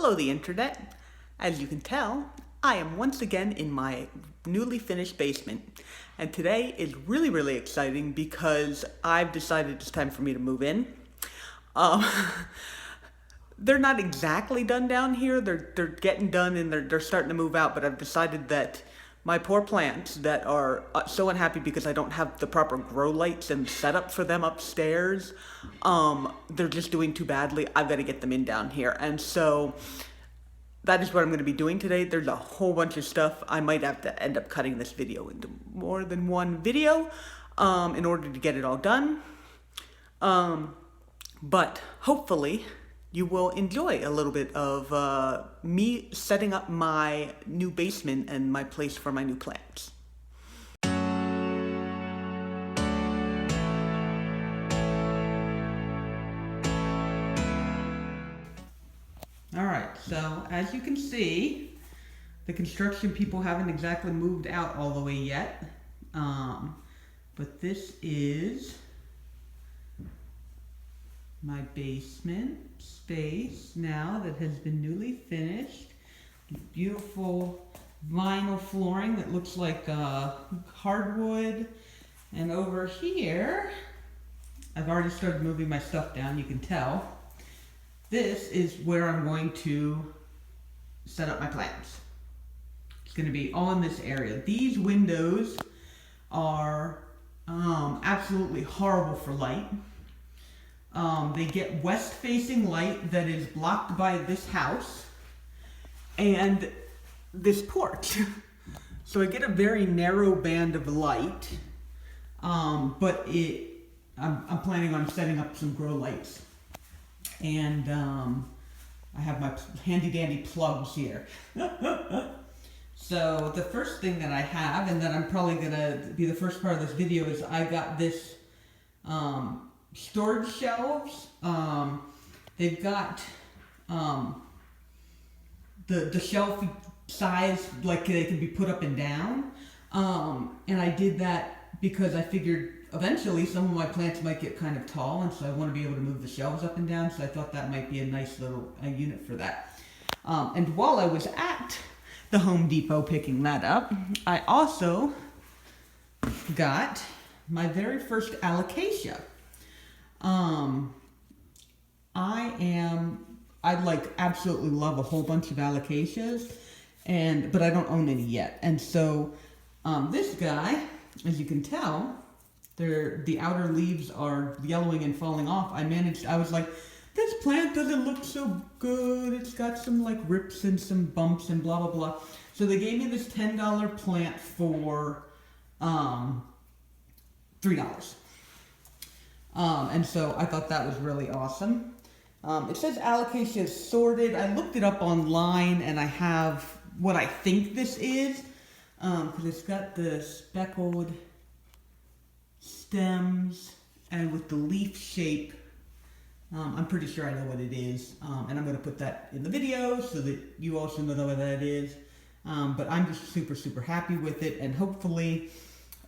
Hello, the internet. As you can tell, I am once again in my newly finished basement. And today is really exciting because I've decided it's time for me to move in. Um, they're not exactly done down here. They're getting done and they're starting to move out, but I've decided that my poor plants that are so unhappy because I don't have the proper grow lights and setup for them upstairs, they're just doing too badly. I've got to get them in down here. And so that is what I'm going to be doing today. There's a whole bunch of stuff. I might have to end up cutting this video into more than one video in order to get it all done. But hopefully you will enjoy a little bit of me setting up my new basement and my place for my new plants. Alright, so as you can see, the construction people haven't exactly moved out all the way yet. But this is my basement space now that has been newly finished. Beautiful vinyl flooring that looks like hardwood. And over here, I've already started moving my stuff down, you can tell. This is where I'm going to set up my plants. It's going to be all in this area. These windows are absolutely horrible for light. They get west-facing light that is blocked by this house and this porch. So I get a very narrow band of light, but I'm planning on setting up some grow lights. And I have my handy-dandy plugs here. So the first thing that I have, and that I'm probably going to be the first part of this video, is I got this storage shelves. They've got the shelf size, like they can be put up and down. And I did that because I figured eventually some of my plants might get kind of tall, and so I want to be able to move the shelves up and down, so I thought that might be a nice little unit for that. And while I was at the Home Depot picking that up, I also got my very first alocasia. I like absolutely love a whole bunch of alocasias, but I don't own any yet. And so this guy, as you can tell, the outer leaves are yellowing and falling off. I was like, this plant doesn't look so good. It's got some like rips and some bumps and blah, blah, blah. So they gave me this $10 plant for $3. And so I thought that was really awesome. It says alocasia is sorted. I looked it up online and I have what I think this is. Because it's got the speckled stems and with the leaf shape. I'm pretty sure I know what it is, and I'm going to put that in the video so that you also know what that is. But I'm just super happy with it, and hopefully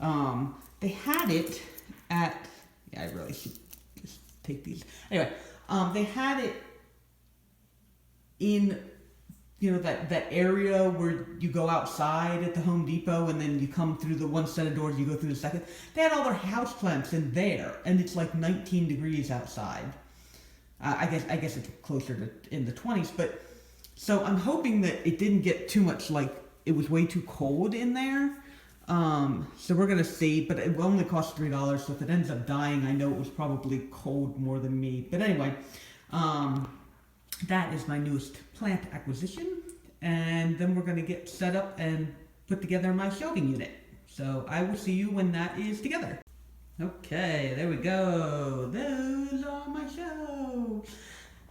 they had it at, I really should just take these. Anyway, they had it in, that area where you go outside at the Home Depot and then you come through the one set of doors, you go through the second. They had all their houseplants in there, and it's like 19 degrees outside. I guess it's closer to in the 20s, but so I'm hoping that it didn't get too much, like it was way too cold in there. So we're gonna see, but it only cost $3, so if it ends up dying, I know it was probably cold more than me. But anyway, that is my newest plant acquisition, and then we're gonna get set up and put together my shelving unit. So I will see you when that is together. Okay, there we go. Those are my shelves.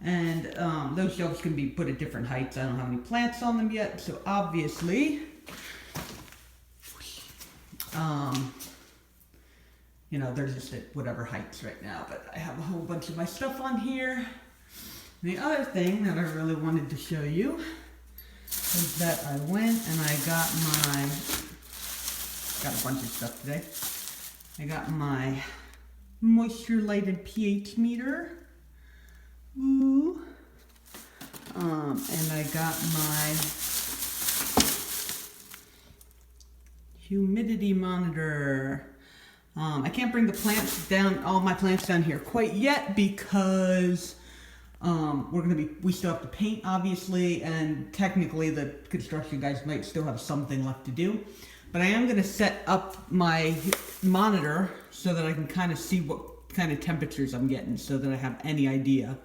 And those shelves can be put at different heights. I don't have any plants on them yet, so obviously, they're just at whatever heights right now, but I have a whole bunch of my stuff on here. The other thing that I really wanted to show you is that I went and I got a bunch of stuff today. I got my moisture light and pH meter. Ooh. And I got my humidity monitor. I can't bring the plants down, all my plants down here quite yet because we still have to paint, obviously, and technically the construction guys might still have something left to do. But I am going to set up my monitor so that I can kind of see what kind of temperatures I'm getting, so that I have any idea.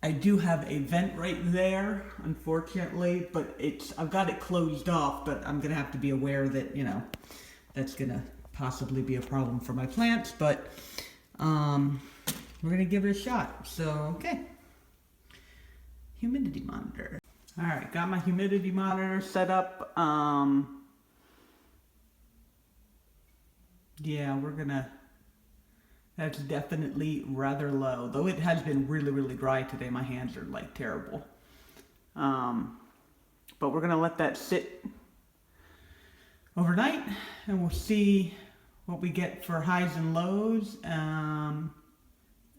I do have a vent right there, unfortunately, but I've got it closed off, but I'm going to have to be aware that, that's going to possibly be a problem for my plants, but we're going to give it a shot. So, okay. Humidity monitor. All right, got my humidity monitor set up. Yeah, that's definitely rather low, though it has been really, really dry today. My hands are like terrible. But we're gonna let that sit overnight and we'll see what we get for highs and lows. And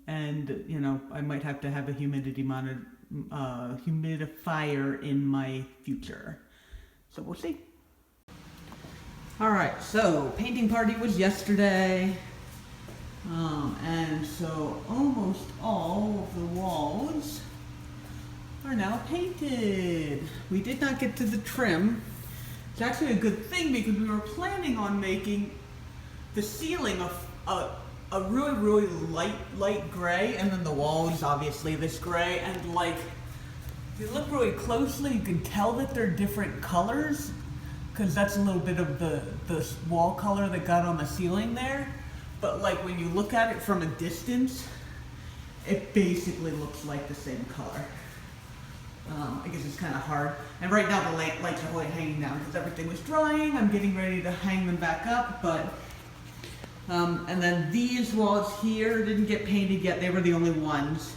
I might have to have a humidity monitor, humidifier in my future. So we'll see. All right, so painting party was yesterday. And so almost all of the walls are now painted. We did not get to the trim. It's actually a good thing because we were planning on making the ceiling a really, really light gray, and then the walls obviously this gray, and if you look really closely you can tell that they're different colors because that's a little bit of the wall color that got on the ceiling there. But when you look at it from a distance, it basically looks like the same color. I guess it's kind of hard. And right now the lights are really hanging down because everything was drying. I'm getting ready to hang them back up, but and then these walls here didn't get painted yet. They were the only ones.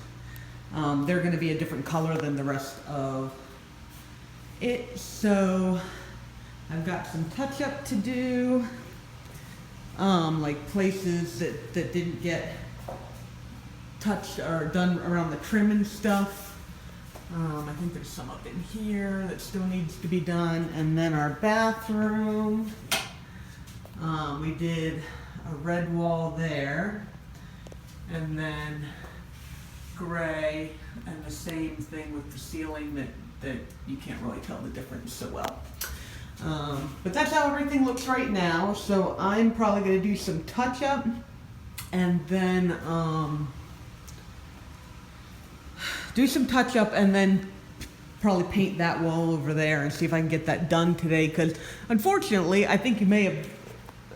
They're going to be a different color than the rest of it. So I've got some touch up to do. Like places that didn't get touched or done around the trim and stuff. I think there's some up in here that still needs to be done. And then our bathroom, we did a red wall there, and then gray, and the same thing with the ceiling that you can't really tell the difference so well. But that's how everything looks right now. So I'm probably going to do some touch up and then probably paint that wall over there and see if I can get that done today. Because unfortunately, I think you may have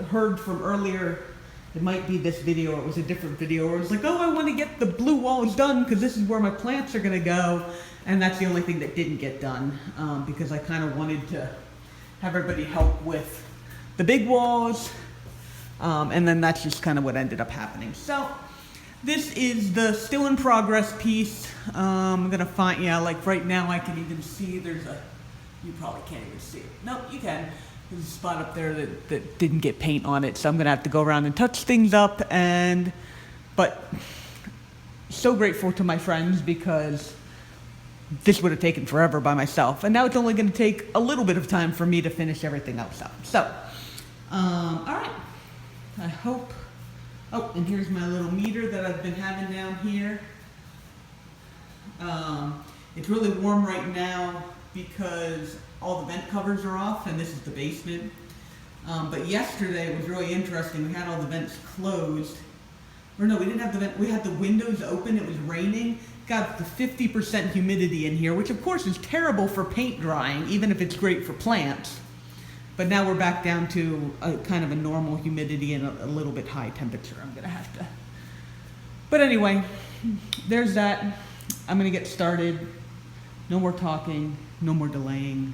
heard from earlier, it might be this video, or it was a different video, where it was like, oh, I want to get the blue walls done because this is where my plants are going to go. And that's the only thing that didn't get done because I kind of wanted to have everybody help with the big walls, and then that's just kind of what ended up happening. So this is the still in progress piece. I'm gonna find, right now I can even see you probably can't even see it. No, you can. There's a spot up there that didn't get paint on it, so I'm gonna have to go around and touch things up. But so grateful to my friends because this would have taken forever by myself, and now it's only going to take a little bit of time for me to finish everything else up. So, all right. I hope. Oh, and here's my little meter that I've been having down here. It's really warm right now because all the vent covers are off, and this is the basement. But yesterday it was really interesting. We had all the vents closed. Or no, we didn't have the vent. We had the windows open. It was raining. Got the 50% humidity in here, which of course is terrible for paint drying, even if it's great for plants. But now we're back down to a kind of a normal humidity and a little bit high temperature. I'm gonna have to. But anyway, there's that. I'm gonna get started. No more talking, no more delaying.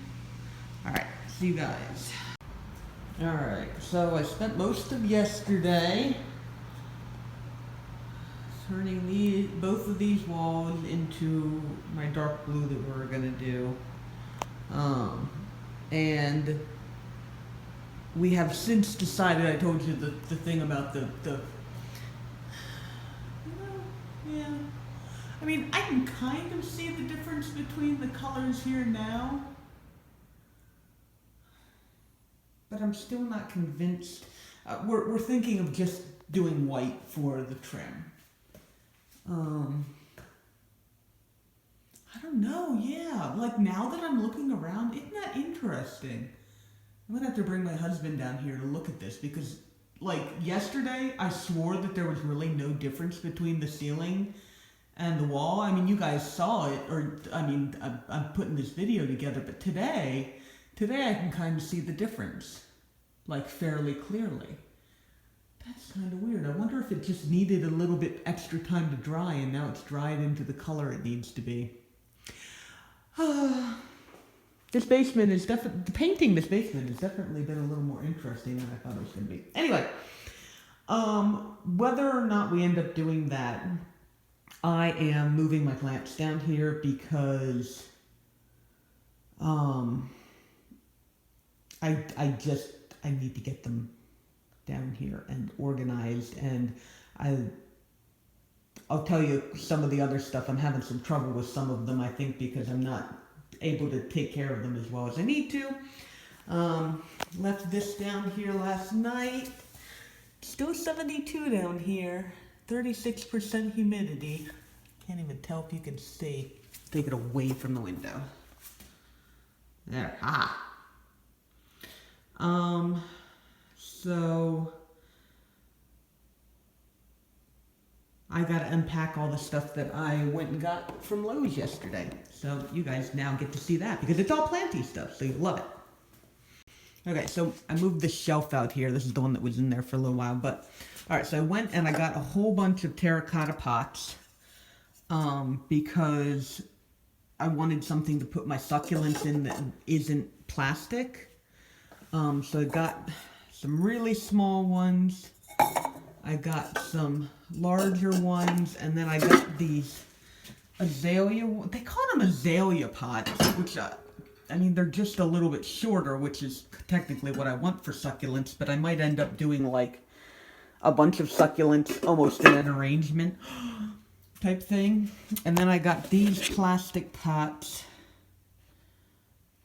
All right, see you guys. All right, so I spent most of yesterday turning both of these walls into my dark blue that we're gonna do. And we have since decided, I told you the thing about I mean, I can kind of see the difference between the colors here now, but I'm still not convinced. We're thinking of just doing white for the trim. I don't know, yeah. Like, now that I'm looking around, isn't that interesting? I'm gonna have to bring my husband down here to look at this because, like, yesterday I swore that there was really no difference between the ceiling and the wall. I mean, you guys saw it, or, I mean, I'm putting this video together, but today I can kind of see the difference, like, fairly clearly. That's kind of weird. I wonder if it just needed a little bit extra time to dry, and now it's dried into the color it needs to be. This basement is painting this basement has definitely been a little more interesting than I thought it was going to be. Anyway, whether or not we end up doing that, I am moving my plants down here because I need to get them down here and organized, and I'll tell you some of the other stuff. I'm having some trouble with some of them, I think, because I'm not able to take care of them as well as I need to. Left this down here last night. Still 72 down here. 36% humidity. Can't even tell if you can see. Take it away from the window. There. So I gotta unpack all the stuff that I went and got from Lowe's yesterday. So you guys now get to see that because it's all planty stuff, so you love it. Okay, so I moved this shelf out here. This is the one that was in there for a little while, but all right, so I went and I got a whole bunch of terracotta pots because I wanted something to put my succulents in that isn't plastic. So I got some really small ones. I got some larger ones, and then I got these azalea, they call them azalea pots, which, I mean, they're just a little bit shorter, which is technically what I want for succulents, but I might end up doing, like, a bunch of succulents almost in an arrangement type thing. And then I got these plastic pots.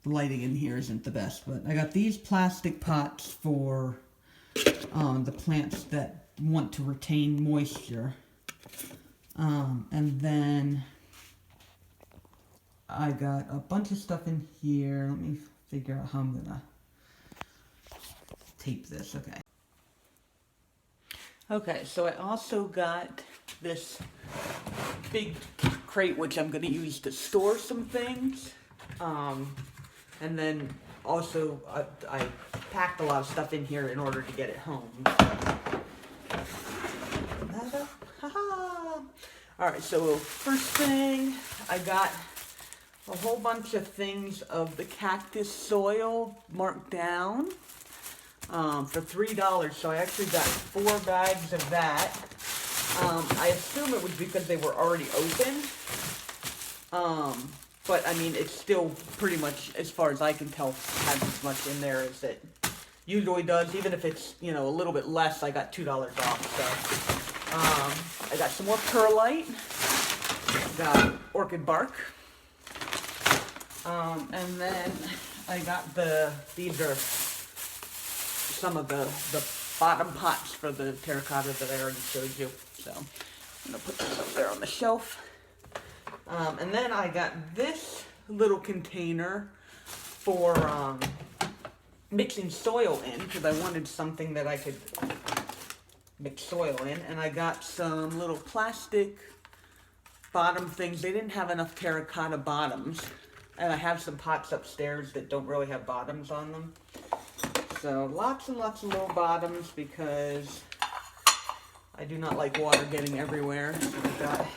The lighting in here isn't the best, but I got these plastic pots for the plants that want to retain moisture. And then I got a bunch of stuff in here. Let me figure out how I'm gonna tape this. Okay, so I also got this big crate which I'm gonna use to store some things. And then also I packed a lot of stuff in here in order to get it home. Alright, so first thing, I got a whole bunch of things of the cactus soil marked down for $3. So I actually got 4 bags of that. I assume it was because they were already open. But I mean, it's still pretty much, as far as I can tell, has as much in there as it usually does. Even if it's, you know, a little bit less, I got $2 off. So I got some more perlite. Got orchid bark. And then I got these are some of the bottom pots for the terracotta that I already showed you. So I'm gonna put this up there on the shelf. And then I got this little container for mixing soil in, because I wanted something that I could mix soil in. And I got some little plastic bottom things. They didn't have enough terracotta bottoms. And I have some pots upstairs that don't really have bottoms on them. So lots and lots of little bottoms because I do not like water getting everywhere. So I've got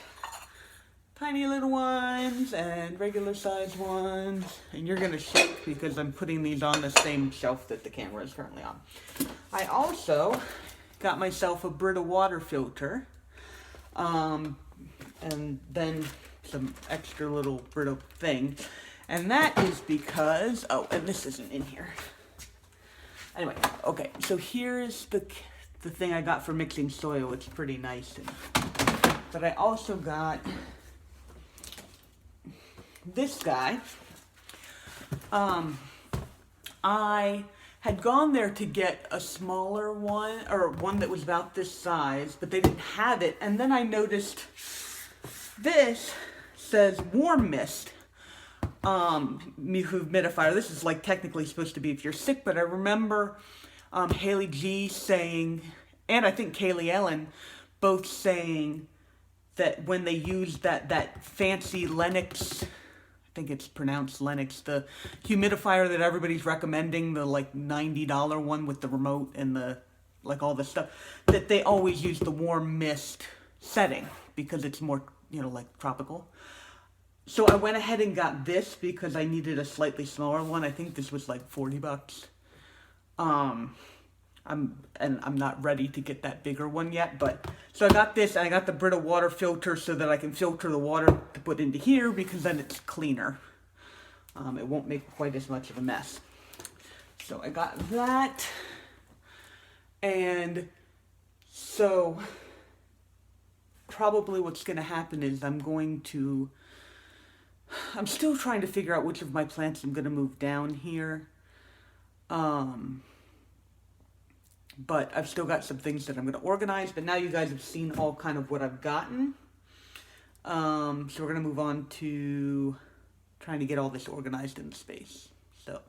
tiny little ones and regular size ones. And you're going to shake because I'm putting these on the same shelf that the camera is currently on. I also got myself a Brita water filter. And then some extra little Brita thing. And that is because, oh, and this isn't in here. Anyway, okay, so here's the thing I got for mixing soil. It's pretty nice. But I also got this guy. I had gone there to get a smaller one, or one that was about this size, but they didn't have it. And then I noticed this says warm mist humidifier. This is like technically supposed to be if you're sick, but I remember Haley G saying, and I think Kaylee Ellen, both saying that when they used that fancy Lennox, I think it's pronounced Lennox, the humidifier that everybody's recommending, the like $90 one with the remote and the like all this stuff, that they always use the warm mist setting because it's more, you know, like tropical. So I went ahead and got this because I needed a slightly smaller one. I think this was like $40. I'm not ready to get that bigger one yet, but so I got this, and I got the Brita water filter so that I can filter the water to put into here because then it's cleaner. It won't make quite as much of a mess. So I got that, and so probably what's going to happen is I'm still trying to figure out which of my plants I'm going to move down here. But I've still got some things that I'm going to organize. But now you guys have seen all kind of what I've gotten. So we're going to move on to trying to get all this organized in the space. So